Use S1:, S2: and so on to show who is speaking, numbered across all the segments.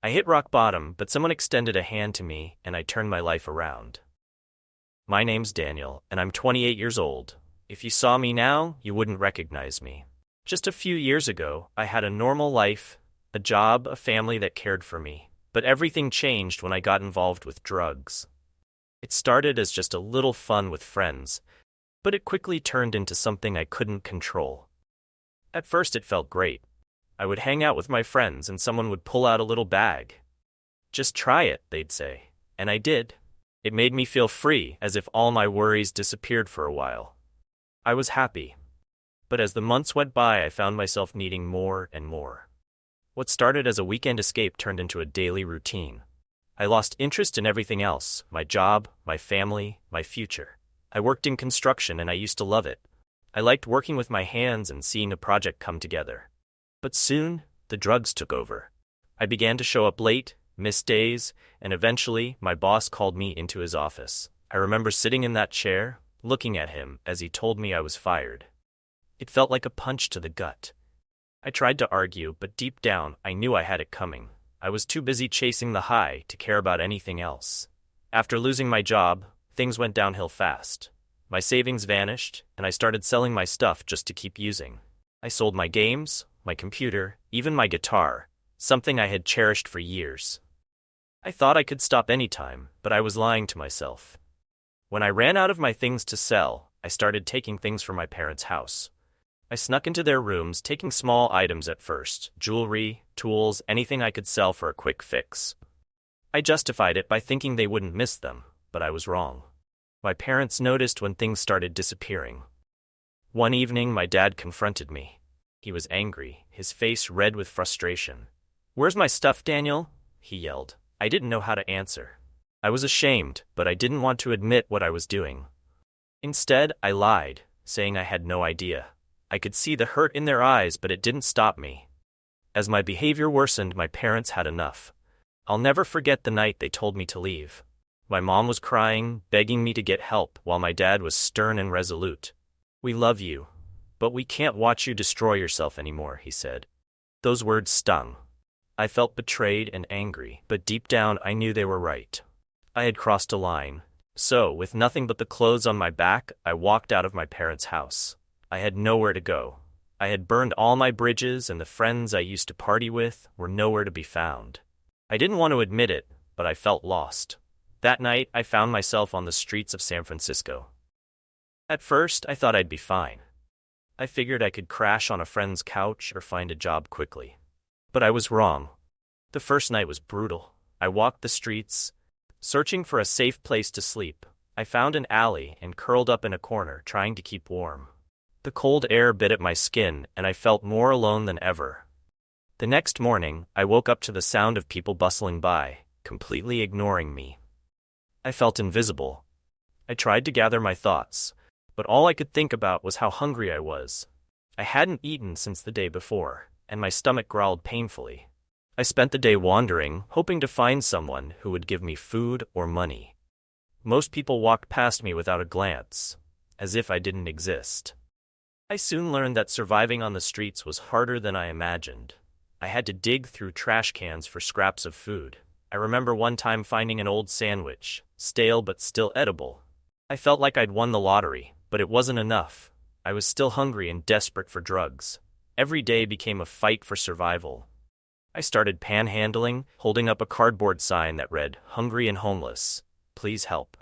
S1: I hit rock bottom, but someone extended a hand to me, and I turned my life around. My name's Daniel, and I'm 28 years old. If you saw me now, you wouldn't recognize me. Just a few years ago, I had a normal life, a job, a family that cared for me. But everything changed when I got involved with drugs. It started as just a little fun with friends, but it quickly turned into something I couldn't control. At first it felt great. I would hang out with my friends and someone would pull out a little bag. "Just try it," they'd say. And I did. It made me feel free, as if all my worries disappeared for a while. I was happy. But as the months went by, I found myself needing more and more. What started as a weekend escape turned into a daily routine. I lost interest in everything else: my job, my family, my future. I worked in construction and I used to love it. I liked working with my hands and seeing a project come together. But soon, the drugs took over. I began to show up late, miss days, and eventually, my boss called me into his office. I remember sitting in that chair, looking at him as he told me I was fired. It felt like a punch to the gut. I tried to argue, but deep down, I knew I had it coming. I was too busy chasing the high to care about anything else. After losing my job, things went downhill fast. My savings vanished, and I started selling my stuff just to keep using. I sold my games, my computer, even my guitar, something I had cherished for years. I thought I could stop anytime, but I was lying to myself. When I ran out of my things to sell, I started taking things from my parents' house. I snuck into their rooms, taking small items at first: jewelry, tools, anything I could sell for a quick fix. I justified it by thinking they wouldn't miss them, but I was wrong. My parents noticed when things started disappearing. One evening, my dad confronted me. He was angry, his face red with frustration. "Where's my stuff, Daniel?" he yelled. I didn't know how to answer. I was ashamed, but I didn't want to admit what I was doing. Instead, I lied, saying I had no idea. I could see the hurt in their eyes, but it didn't stop me. As my behavior worsened, my parents had enough. I'll never forget the night they told me to leave. My mom was crying, begging me to get help, while my dad was stern and resolute. "We love you, but we can't watch you destroy yourself anymore," he said. Those words stung. I felt betrayed and angry, but deep down I knew they were right. I had crossed a line. So, with nothing but the clothes on my back, I walked out of my parents' house. I had nowhere to go. I had burned all my bridges, and the friends I used to party with were nowhere to be found. I didn't want to admit it, but I felt lost. That night, I found myself on the streets of San Francisco. At first, I thought I'd be fine. I figured I could crash on a friend's couch or find a job quickly. But I was wrong. The first night was brutal. I walked the streets, searching for a safe place to sleep. I found an alley and curled up in a corner, trying to keep warm. The cold air bit at my skin, and I felt more alone than ever. The next morning, I woke up to the sound of people bustling by, completely ignoring me. I felt invisible. I tried to gather my thoughts, but all I could think about was how hungry I was. I hadn't eaten since the day before, and my stomach growled painfully. I spent the day wandering, hoping to find someone who would give me food or money. Most people walked past me without a glance, as if I didn't exist. I soon learned that surviving on the streets was harder than I imagined. I had to dig through trash cans for scraps of food. I remember one time finding an old sandwich, stale but still edible. I felt like I'd won the lottery, but it wasn't enough. I was still hungry and desperate for drugs. Every day became a fight for survival. I started panhandling, holding up a cardboard sign that read, "Hungry and homeless. Please help."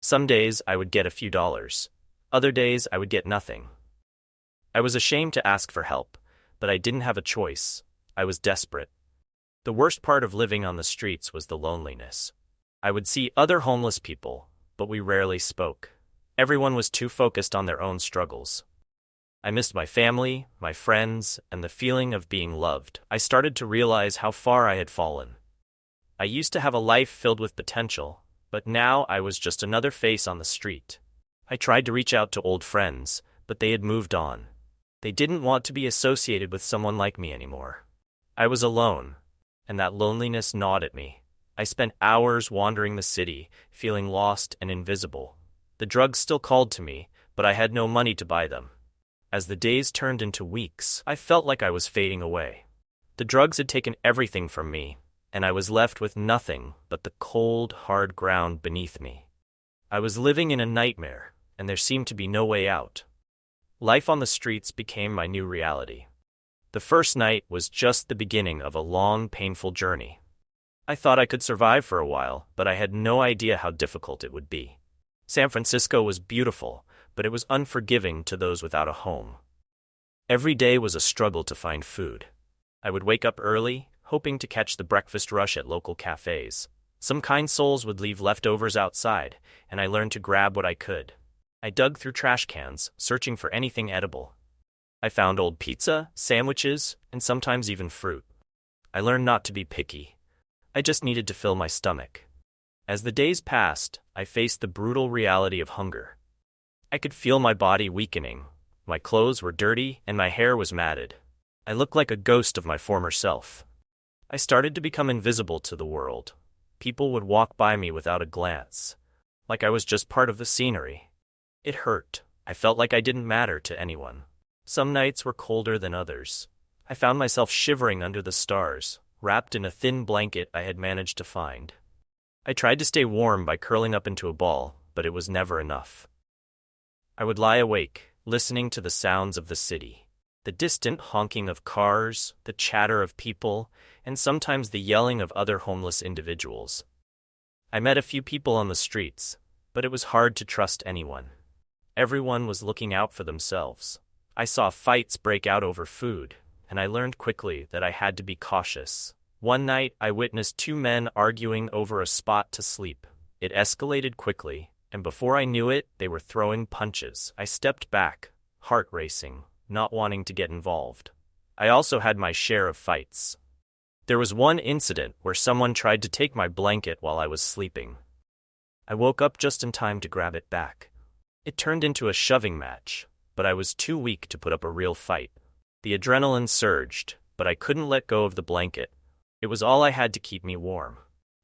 S1: Some days I would get a few dollars. Other days I would get nothing. I was ashamed to ask for help, but I didn't have a choice. I was desperate. The worst part of living on the streets was the loneliness. I would see other homeless people, but we rarely spoke. Everyone was too focused on their own struggles. I missed my family, my friends, and the feeling of being loved. I started to realize how far I had fallen. I used to have a life filled with potential, but now I was just another face on the street. I tried to reach out to old friends, but they had moved on. They didn't want to be associated with someone like me anymore. I was alone, and that loneliness gnawed at me. I spent hours wandering the city, feeling lost and invisible. The drugs still called to me, but I had no money to buy them. As the days turned into weeks, I felt like I was fading away. The drugs had taken everything from me: and I was left with nothing but the cold, hard ground beneath me. I was living in a nightmare, and there seemed to be no way out. Life on the streets became my new reality. The first night was just the beginning of a long, painful journey. I thought I could survive for a while, but I had no idea how difficult it would be. San Francisco was beautiful, but it was unforgiving to those without a home. Every day was a struggle to find food. I would wake up early, hoping to catch the breakfast rush at local cafes. Some kind souls would leave leftovers outside, and I learned to grab what I could. I dug through trash cans, searching for anything edible. I found old pizza, sandwiches, and sometimes even fruit. I learned not to be picky. I just needed to fill my stomach. As the days passed, I faced the brutal reality of hunger. I could feel my body weakening. My clothes were dirty, and my hair was matted. I looked like a ghost of my former self. I started to become invisible to the world. People would walk by me without a glance, like I was just part of the scenery. It hurt. I felt like I didn't matter to anyone. Some nights were colder than others. I found myself shivering under the stars, wrapped in a thin blanket I had managed to find. I tried to stay warm by curling up into a ball, but it was never enough. I would lie awake, listening to the sounds of the city. The distant honking of cars, the chatter of people, and sometimes the yelling of other homeless individuals. I met a few people on the streets, but it was hard to trust anyone. Everyone was looking out for themselves. I saw fights break out over food, and I learned quickly that I had to be cautious. One night, I witnessed two men arguing over a spot to sleep. It escalated quickly, and before I knew it, they were throwing punches. I stepped back, heart racing, not wanting to get involved. I also had my share of fights. There was one incident where someone tried to take my blanket while I was sleeping. I woke up just in time to grab it back. It turned into a shoving match, but I was too weak to put up a real fight. The adrenaline surged, but I couldn't let go of the blanket. It was all I had to keep me warm.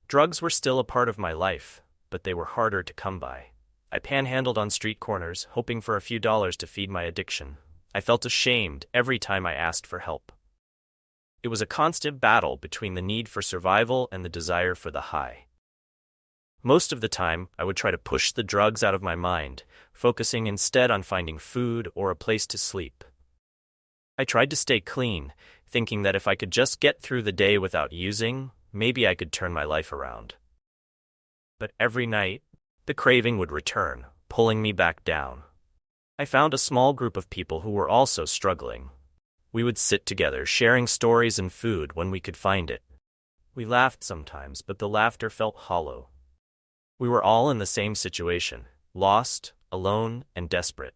S1: Drugs were still a part of my life, but they were harder to come by. I panhandled on street corners, hoping for a few dollars to feed my addiction. I felt ashamed every time I asked for help. It was a constant battle between the need for survival and the desire for the high. Most of the time, I would try to push the drugs out of my mind, focusing instead on finding food or a place to sleep. I tried to stay clean, thinking that if I could just get through the day without using, maybe I could turn my life around. But every night, the craving would return, pulling me back down. I found a small group of people who were also struggling. We would sit together, sharing stories and food when we could find it. We laughed sometimes, but the laughter felt hollow. We were all in the same situation, lost, alone, and desperate.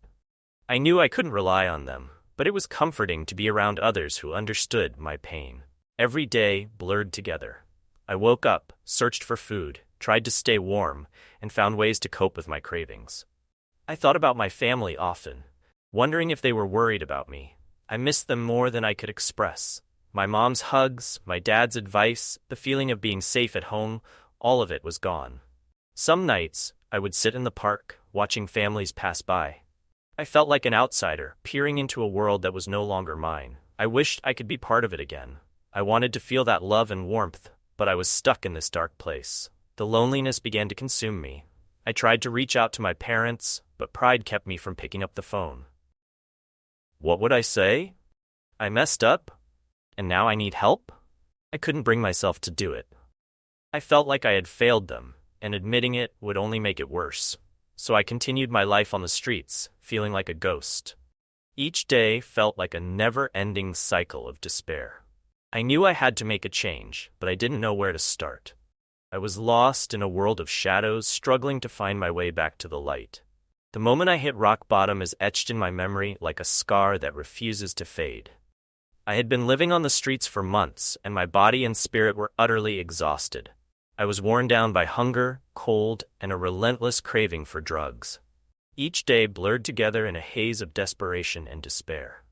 S1: I knew I couldn't rely on them, but it was comforting to be around others who understood my pain. Every day blurred together. I woke up, searched for food, tried to stay warm, and found ways to cope with my cravings. I thought about my family often, wondering if they were worried about me. I missed them more than I could express. My mom's hugs, my dad's advice, the feeling of being safe at home, all of it was gone. Some nights, I would sit in the park, watching families pass by. I felt like an outsider, peering into a world that was no longer mine. I wished I could be part of it again. I wanted to feel that love and warmth, but I was stuck in this dark place. The loneliness began to consume me. I tried to reach out to my parents, but pride kept me from picking up the phone. What would I say? I messed up? And now I need help? I couldn't bring myself to do it. I felt like I had failed them, and admitting it would only make it worse. So I continued my life on the streets, feeling like a ghost. Each day felt like a never-ending cycle of despair. I knew I had to make a change, but I didn't know where to start. I was lost in a world of shadows, struggling to find my way back to the light. The moment I hit rock bottom is etched in my memory like a scar that refuses to fade. I had been living on the streets for months, and my body and spirit were utterly exhausted. I was worn down by hunger, cold, and a relentless craving for drugs. Each day blurred together in a haze of desperation and despair.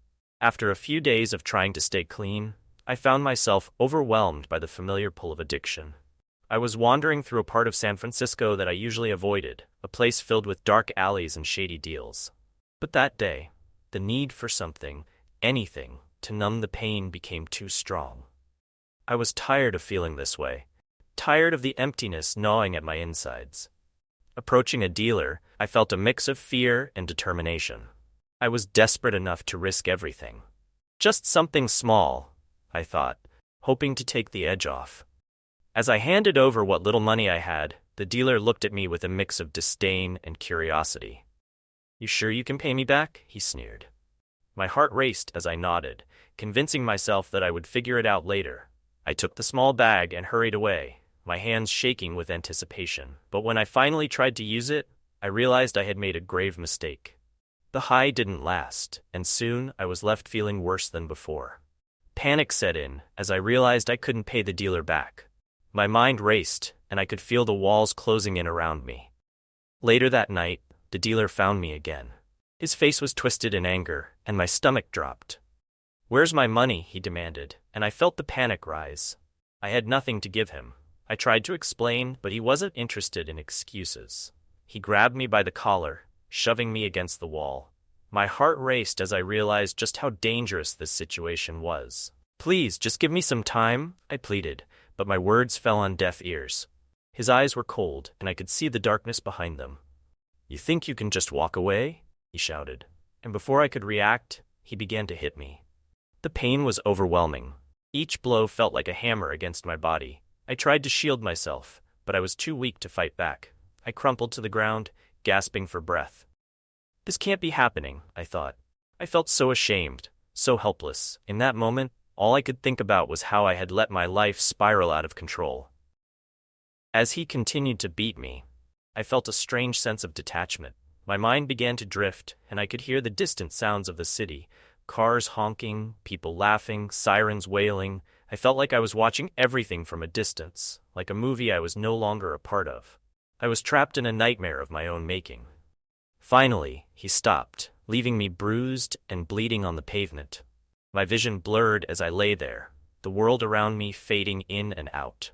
S1: After a few days of trying to stay clean, I found myself overwhelmed by the familiar pull of addiction. I was wandering through a part of San Francisco that I usually avoided, a place filled with dark alleys and shady deals. But that day, the need for something, anything, to numb the pain became too strong. I was tired of feeling this way, tired of the emptiness gnawing at my insides. Approaching a dealer, I felt a mix of fear and determination. I was desperate enough to risk everything. Just something small, I thought, hoping to take the edge off. As I handed over what little money I had, the dealer looked at me with a mix of disdain and curiosity. "You sure you can pay me back?" he sneered. My heart raced as I nodded, convincing myself that I would figure it out later. I took the small bag and hurried away, my hands shaking with anticipation. But when I finally tried to use it, I realized I had made a grave mistake. The high didn't last, and soon I was left feeling worse than before. Panic set in as I realized I couldn't pay the dealer back. My mind raced, and I could feel the walls closing in around me. Later that night, the dealer found me again. His face was twisted in anger, and my stomach dropped. "Where's my money?" he demanded, and I felt the panic rise. I had nothing to give him. I tried to explain, but he wasn't interested in excuses. He grabbed me by the collar, shoving me against the wall. My heart raced as I realized just how dangerous this situation was. "Please, just give me some time," I pleaded, but my words fell on deaf ears. His eyes were cold, and I could see the darkness behind them. "You think you can just walk away?" he shouted, and before I could react, he began to hit me. The pain was overwhelming. Each blow felt like a hammer against my body. I tried to shield myself, but I was too weak to fight back. I crumpled to the ground, gasping for breath. "This can't be happening," I thought. I felt so ashamed, so helpless. In that moment, all I could think about was how I had let my life spiral out of control. As he continued to beat me, I felt a strange sense of detachment. My mind began to drift, and I could hear the distant sounds of the city, cars honking, people laughing, sirens wailing. I felt like I was watching everything from a distance, like a movie I was no longer a part of. I was trapped in a nightmare of my own making. Finally, he stopped, leaving me bruised and bleeding on the pavement. My vision blurred as I lay there, the world around me fading in and out.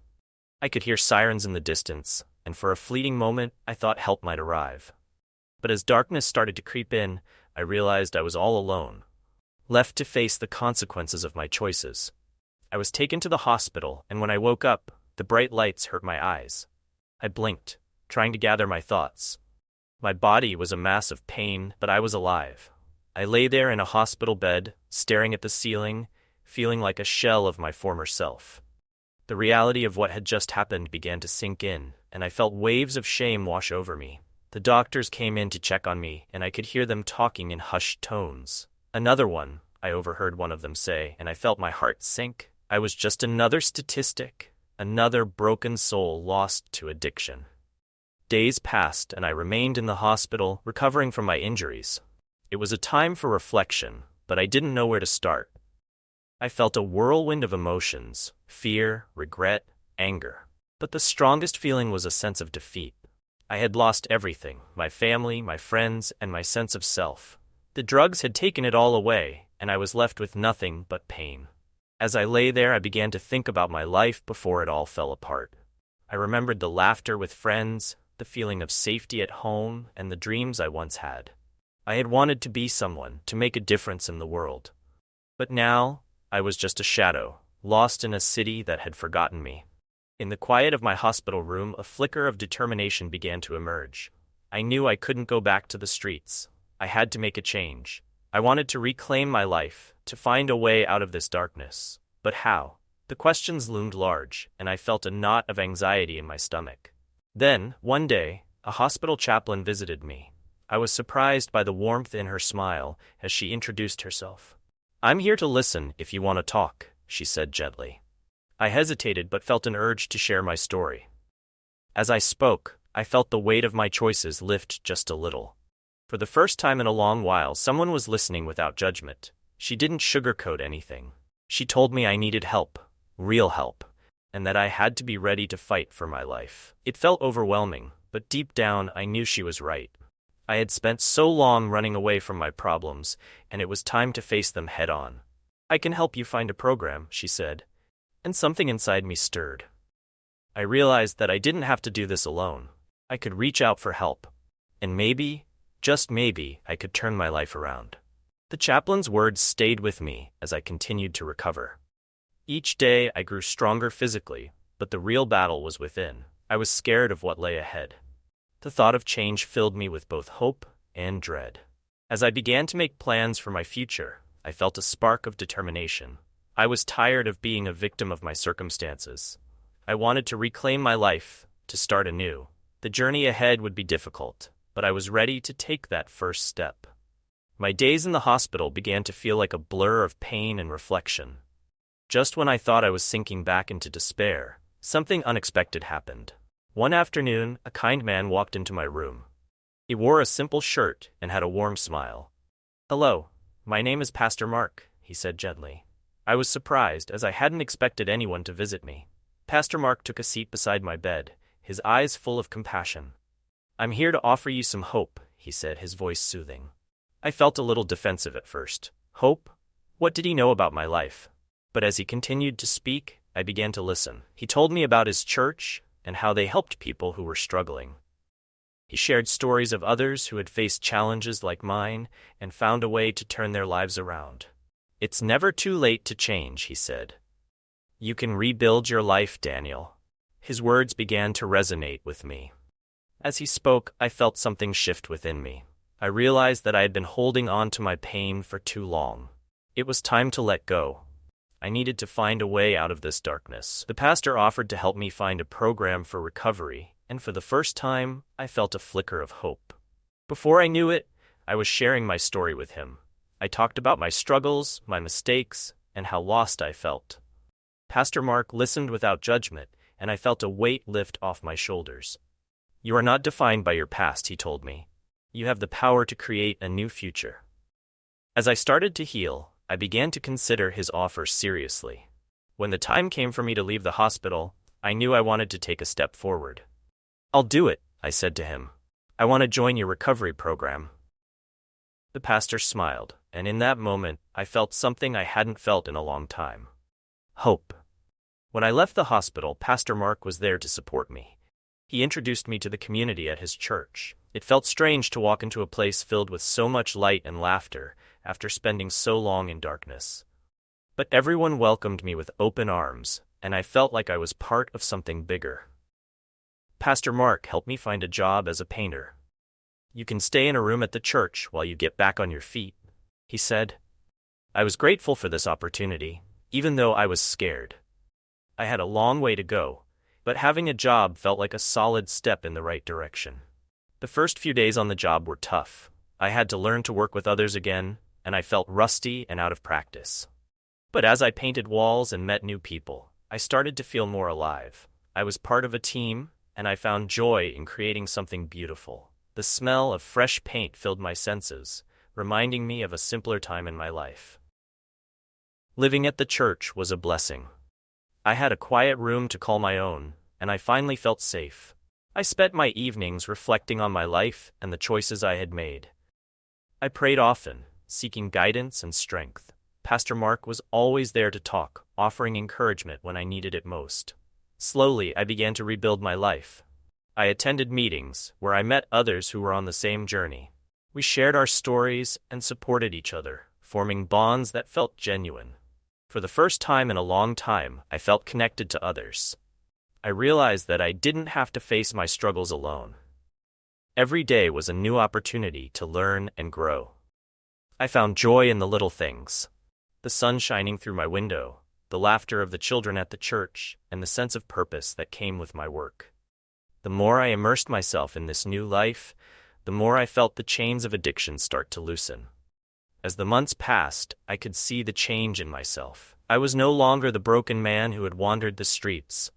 S1: I could hear sirens in the distance, and for a fleeting moment, I thought help might arrive. But as darkness started to creep in, I realized I was all alone, left to face the consequences of my choices. I was taken to the hospital, and when I woke up, the bright lights hurt my eyes. I blinked, trying to gather my thoughts. My body was a mass of pain, but I was alive. I lay there in a hospital bed, staring at the ceiling, feeling like a shell of my former self. The reality of what had just happened began to sink in, and I felt waves of shame wash over me. The doctors came in to check on me, and I could hear them talking in hushed tones. "Another one," I overheard one of them say, and I felt my heart sink. I was just another statistic, another broken soul lost to addiction. Days passed, and I remained in the hospital, recovering from my injuries. It was a time for reflection, but I didn't know where to start. I felt a whirlwind of emotions: fear, regret, anger. But the strongest feeling was a sense of defeat. I had lost everything: my family, my friends, and my sense of self. The drugs had taken it all away, and I was left with nothing but pain. As I lay there, I began to think about my life before it all fell apart. I remembered the laughter with friends, the feeling of safety at home, and the dreams I once had. I had wanted to be someone, to make a difference in the world. But now, I was just a shadow, lost in a city that had forgotten me. In the quiet of my hospital room, a flicker of determination began to emerge. I knew I couldn't go back to the streets. I had to make a change. I wanted to reclaim my life, to find a way out of this darkness. But how? The questions loomed large, and I felt a knot of anxiety in my stomach. Then, one day, a hospital chaplain visited me. I was surprised by the warmth in her smile as she introduced herself. "I'm here to listen if you want to talk," she said gently. I hesitated but felt an urge to share my story. As I spoke, I felt the weight of my choices lift just a little. For the first time in a long while, someone was listening without judgment. She didn't sugarcoat anything. She told me I needed help, real help, and that I had to be ready to fight for my life. It felt overwhelming, but deep down I knew she was right. I had spent so long running away from my problems, and it was time to face them head on. "I can help you find a program," she said, and something inside me stirred. I realized that I didn't have to do this alone. I could reach out for help, and maybe, just maybe, I could turn my life around. The chaplain's words stayed with me as I continued to recover. Each day I grew stronger physically, but the real battle was within. I was scared of what lay ahead. The thought of change filled me with both hope and dread. As I began to make plans for my future, I felt a spark of determination. I was tired of being a victim of my circumstances. I wanted to reclaim my life, to start anew. The journey ahead would be difficult, but I was ready to take that first step. My days in the hospital began to feel like a blur of pain and reflection. Just when I thought I was sinking back into despair, something unexpected happened. One afternoon, a kind man walked into my room. He wore a simple shirt and had a warm smile. "Hello, my name is Pastor Mark," he said gently. I was surprised, as I hadn't expected anyone to visit me. Pastor Mark took a seat beside my bed, his eyes full of compassion. "I'm here to offer you some hope," he said, his voice soothing. I felt a little defensive at first. Hope? What did he know about my life? But as he continued to speak, I began to listen. He told me about his church and how they helped people who were struggling. He shared stories of others who had faced challenges like mine and found a way to turn their lives around. "It's never too late to change," he said. "You can rebuild your life, Daniel." His words began to resonate with me. As he spoke, I felt something shift within me. I realized that I had been holding on to my pain for too long. It was time to let go. I needed to find a way out of this darkness. The pastor offered to help me find a program for recovery, and for the first time, I felt a flicker of hope. Before I knew it, I was sharing my story with him. I talked about my struggles, my mistakes, and how lost I felt. Pastor Mark listened without judgment, and I felt a weight lift off my shoulders. "You are not defined by your past," he told me. "You have the power to create a new future." As I started to heal, I began to consider his offer seriously. When the time came for me to leave the hospital, I knew I wanted to take a step forward. "I'll do it," I said to him. "I want to join your recovery program." The pastor smiled, and in that moment, I felt something I hadn't felt in a long time. Hope. When I left the hospital, Pastor Mark was there to support me. He introduced me to the community at his church. It felt strange to walk into a place filled with so much light and laughter after spending so long in darkness. But everyone welcomed me with open arms, and I felt like I was part of something bigger. Pastor Mark helped me find a job as a painter. "You can stay in a room at the church while you get back on your feet," he said. I was grateful for this opportunity, even though I was scared. I had a long way to go, but having a job felt like a solid step in the right direction. The first few days on the job were tough. I had to learn to work with others again, and I felt rusty and out of practice. But as I painted walls and met new people, I started to feel more alive. I was part of a team, and I found joy in creating something beautiful. The smell of fresh paint filled my senses, reminding me of a simpler time in my life. Living at the church was a blessing. I had a quiet room to call my own, and I finally felt safe. I spent my evenings reflecting on my life and the choices I had made. I prayed often, seeking guidance and strength. Pastor Mark was always there to talk, offering encouragement when I needed it most. Slowly, I began to rebuild my life. I attended meetings where I met others who were on the same journey. We shared our stories and supported each other, forming bonds that felt genuine. For the first time in a long time, I felt connected to others. I realized that I didn't have to face my struggles alone. Every day was a new opportunity to learn and grow. I found joy in the little things. The sun shining through my window, the laughter of the children at the church, and the sense of purpose that came with my work. The more I immersed myself in this new life, the more I felt the chains of addiction start to loosen. As the months passed, I could see the change in myself. I was no longer the broken man who had wandered the streets.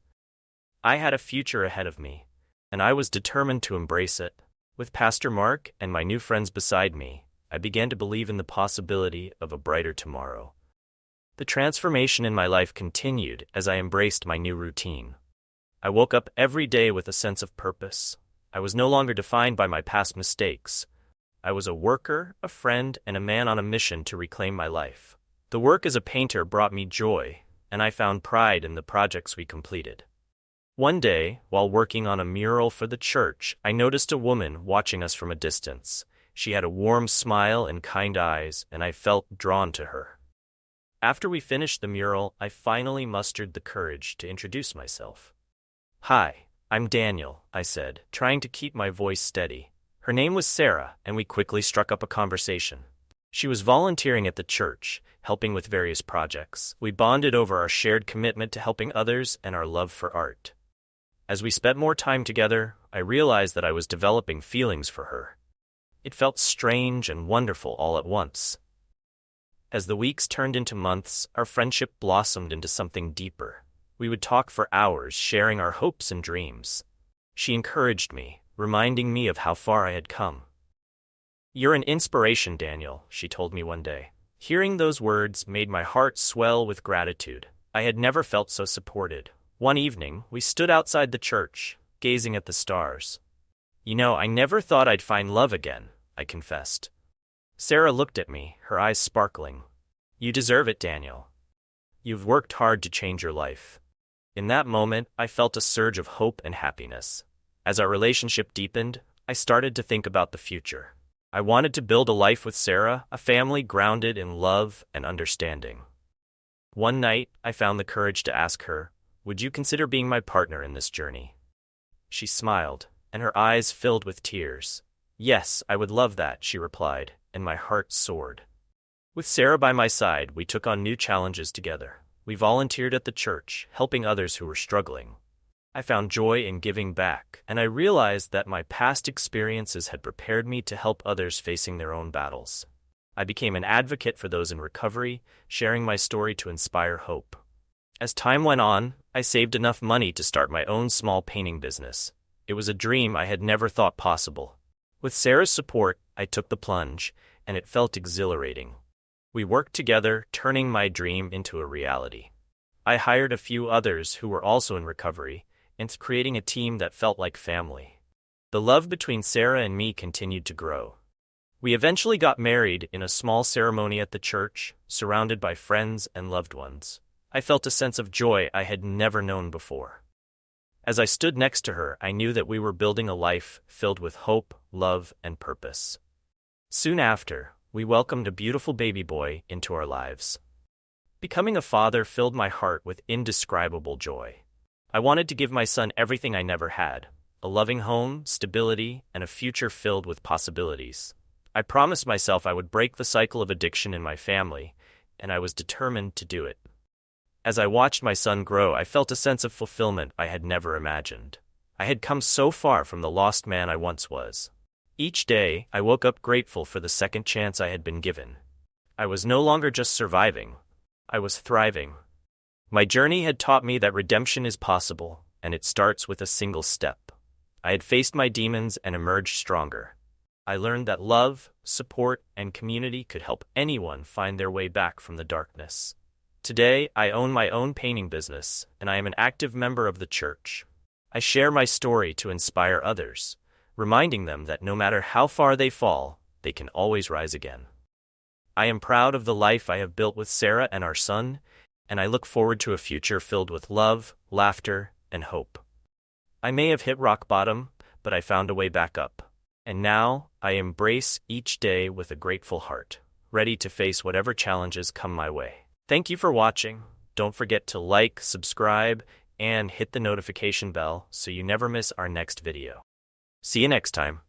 S1: I had a future ahead of me, and I was determined to embrace it. With Pastor Mark and my new friends beside me, I began to believe in the possibility of a brighter tomorrow. The transformation in my life continued as I embraced my new routine. I woke up every day with a sense of purpose. I was no longer defined by my past mistakes. I was a worker, a friend, and a man on a mission to reclaim my life. The work as a painter brought me joy, and I found pride in the projects we completed. One day, while working on a mural for the church, I noticed a woman watching us from a distance. She had a warm smile and kind eyes, and I felt drawn to her. After we finished the mural, I finally mustered the courage to introduce myself. "Hi, I'm Daniel," I said, trying to keep my voice steady. Her name was Sarah, and we quickly struck up a conversation. She was volunteering at the church, helping with various projects. We bonded over our shared commitment to helping others and our love for art. As we spent more time together, I realized that I was developing feelings for her. It felt strange and wonderful all at once. As the weeks turned into months, our friendship blossomed into something deeper. We would talk for hours, sharing our hopes and dreams. She encouraged me, reminding me of how far I had come. "You're an inspiration, Daniel," she told me one day. Hearing those words made my heart swell with gratitude. I had never felt so supported. One evening, we stood outside the church, gazing at the stars. I never thought I'd find love again," I confessed. Sarah looked at me, her eyes sparkling. "You deserve it, Daniel. You've worked hard to change your life." In that moment, I felt a surge of hope and happiness. As our relationship deepened, I started to think about the future. I wanted to build a life with Sarah, a family grounded in love and understanding. One night, I found the courage to ask her, "Would you consider being my partner in this journey?" She smiled, and her eyes filled with tears. "Yes, I would love that," she replied, and my heart soared. With Sarah by my side, we took on new challenges together. We volunteered at the church, helping others who were struggling. I found joy in giving back, and I realized that my past experiences had prepared me to help others facing their own battles. I became an advocate for those in recovery, sharing my story to inspire hope. As time went on, I saved enough money to start my own small painting business. It was a dream I had never thought possible. With Sarah's support, I took the plunge, and it felt exhilarating. We worked together, turning my dream into a reality. I hired a few others who were also in recovery, and creating a team that felt like family. The love between Sarah and me continued to grow. We eventually got married in a small ceremony at the church, surrounded by friends and loved ones. I felt a sense of joy I had never known before. As I stood next to her, I knew that we were building a life filled with hope, love, and purpose. Soon after, we welcomed a beautiful baby boy into our lives. Becoming a father filled my heart with indescribable joy. I wanted to give my son everything I never had: a loving home, stability, and a future filled with possibilities. I promised myself I would break the cycle of addiction in my family, and I was determined to do it. As I watched my son grow, I felt a sense of fulfillment I had never imagined. I had come so far from the lost man I once was. Each day, I woke up grateful for the second chance I had been given. I was no longer just surviving. I was thriving. My journey had taught me that redemption is possible, and it starts with a single step. I had faced my demons and emerged stronger. I learned that love, support, and community could help anyone find their way back from the darkness. Today, I own my own painting business, and I am an active member of the church. I share my story to inspire others, reminding them that no matter how far they fall, they can always rise again. I am proud of the life I have built with Sarah and our son, and I look forward to a future filled with love, laughter, and hope. I may have hit rock bottom, but I found a way back up. And now, I embrace each day with a grateful heart, ready to face whatever challenges come my way. Thank you for watching. Don't forget to like, subscribe, and hit the notification bell so you never miss our next video. See you next time.